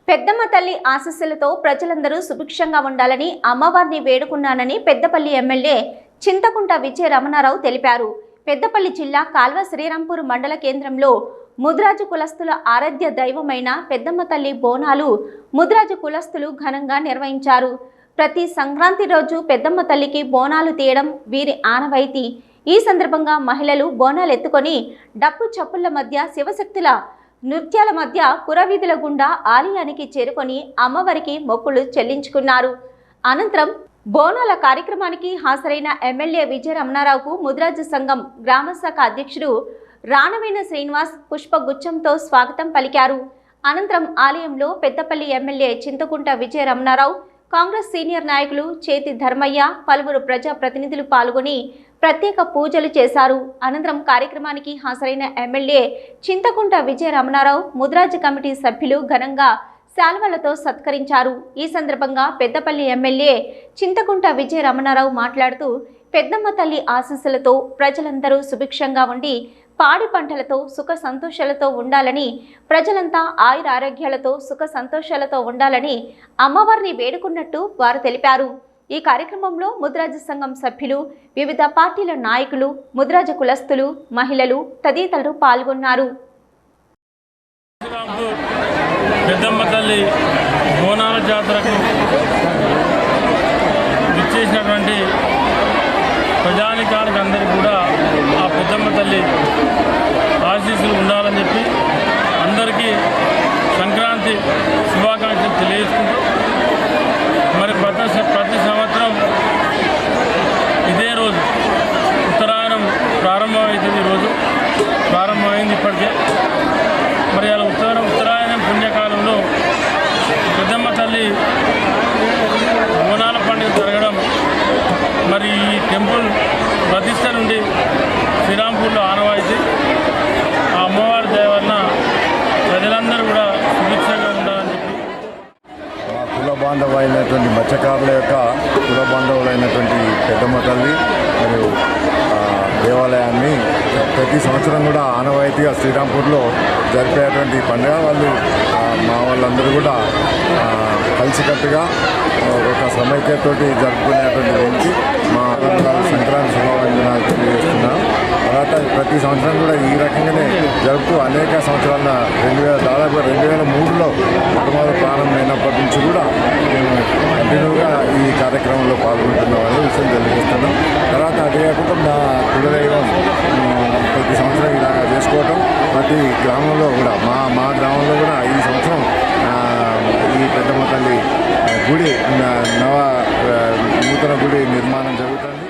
పెద్దమ్మ తల్లి ఆశీస్సులతో ప్రజలందరూ సుభిక్షంగా ఉండాలని అమ్మవారిని వేడుకున్నానని పెద్దపల్లి ఎమ్మెల్యే చింతకుంట విజయ రమణారావు తెలిపారు. పెద్దపల్లి జిల్లా కాల్వ శ్రీరాంపూర్ మండల కేంద్రంలో ముద్రాజు కులస్తుల ఆరాధ్య దైవమైన పెద్దమ్మ తల్లి బోనాలు ముద్రాజు కులస్తులు ఘనంగా నిర్వహించారు. ప్రతి సంక్రాంతి రోజు పెద్దమ్మ తల్లికి బోనాలు తీయడం వీరి ఆనవాయితీ. ఈ సందర్భంగా మహిళలు బోనాలు ఎత్తుకొని డప్పు చప్పుళ్ల మధ్య శివశక్తుల నృత్యాల మధ్య పురవీధుల గుండా ఆలయానికి చేరుకొని అమ్మవారికి మొక్కులు చెల్లించుకున్నారు. అనంతరం బోనాల కార్యక్రమానికి హాజరైన ఎమ్మెల్యే విజయ రమణారావుకు ముద్రాజు సంఘం గ్రామ శాఖ అధ్యక్షుడు రాణవేణ శ్రీనివాస్ పుష్పగుచ్చంతో స్వాగతం పలికారు. అనంతరం ఆలయంలో పెద్దపల్లి ఎమ్మెల్యే చింతకుంట విజయ రమణారావు, కాంగ్రెస్ సీనియర్ నాయకులు చేతి ధర్మయ్య, పలువురు ప్రజా ప్రతినిధులు పాల్గొని ప్రత్యేక పూజలు చేశారు. అనంతరం కార్యక్రమానికి హాజరైన ఎమ్మెల్యే చింతకుంట విజయ రమణారావు ముద్రాజు కమిటీ సభ్యులు ఘనంగా శాల్వలతో సత్కరించారు. ఈ సందర్భంగా పెద్దపల్లి ఎమ్మెల్యే చింతకుంట విజయ రమణారావు మాట్లాడుతూ, పెద్దమ్మ తల్లి ఆశీస్సులతో ప్రజలందరూ సుభిక్షంగా ఉండి పాడి పంటలతో సుఖ సంతోషాలతో ఉండాలని, ప్రజలంతా ఆయుర ఆరోగ్యాలతో సుఖ సంతోషాలతో ఉండాలని అమ్మవారిని వేడుకున్నట్టు వారు తెలిపారు. ఈ కార్యక్రమంలో ముద్రాజు సంఘం సభ్యులు, వివిధ పార్టీల నాయకులు, ముద్రాజు కులస్తులు, మహిళలు తదితరులు పాల్గొన్నారు. పెద్దమ్మ తల్లి బోనాల జాతరకు విచ్చేసినటువంటి ప్రజానికానికి అందరికీ కూడా ఆ పెద్దమ్మ తల్లి ఆశీస్సులు ఉండాలని చెప్పి అందరికీ సంక్రాంతి శుభాకాంక్షలు తెలియజేసుకుంటూ, మరి ప్రతి సంవత్సరం ఇదే రోజు ఉత్తరాయణం ప్రారంభమవుతుంది. ఈరోజు ప్రారంభమైంది ఇప్పటికే. మరి అలా ఉత్తరాయణం పుణ్యకాలంలో పెద్దమ్మ తల్లి బోనాల పండుగ జరగడం, మరి ఈ టెంపుల్ ప్రతిష్ట నుండి శ్రీరాంపూర్లో ఆనవాయితీ. ఆ అమ్మవారి దయ వలన ప్రజలందరూ కూడా సుభిక్షంగా ఉండాలని చెప్పి మా కుల బాంధవులైనటువంటి మత్స్యకారుల యొక్క కుల బాంధవులైనటువంటి పెద్దమ్మ తల్లి మరియు దేవాలయాన్ని ప్రతి సంవత్సరం కూడా ఆనవాయితీగా శ్రీరాంపూర్లో జరిపేటువంటి పండుగ. మా వాళ్ళందరూ కూడా కలిసికట్టుగా ఒక సమైక్యతోటి జరుపుకునేటువంటి వ్యక్తి మా సంక్రాంతి శుభాకాంక్షలు తెలియజేస్తున్నాను. తర్వాత ప్రతి సంవత్సరం కూడా ఈ రకంగానే జరుపుతూ అనేక సంవత్సరాల దాదాపు 2003లో మొట్టమొదటి ప్రారంభమైనప్పటి నుంచి కూడా మేము కంటిన్యూగా ఈ కార్యక్రమంలో పాల్గొంటున్నామనే విషయం తెలియజేస్తున్నాం. తర్వాత అదే కాకుండా మా కులదైవం ప్రతి సంవత్సరం ఇలా చేసుకోవటం, ప్రతి గ్రామంలో కూడా మా గ్రామంలో కూడా ఈ సంవత్సరం ఈ పెద్దమ్మ తల్లి గుడి నూతన గుడి నిర్మాణం జరుగుతుంది.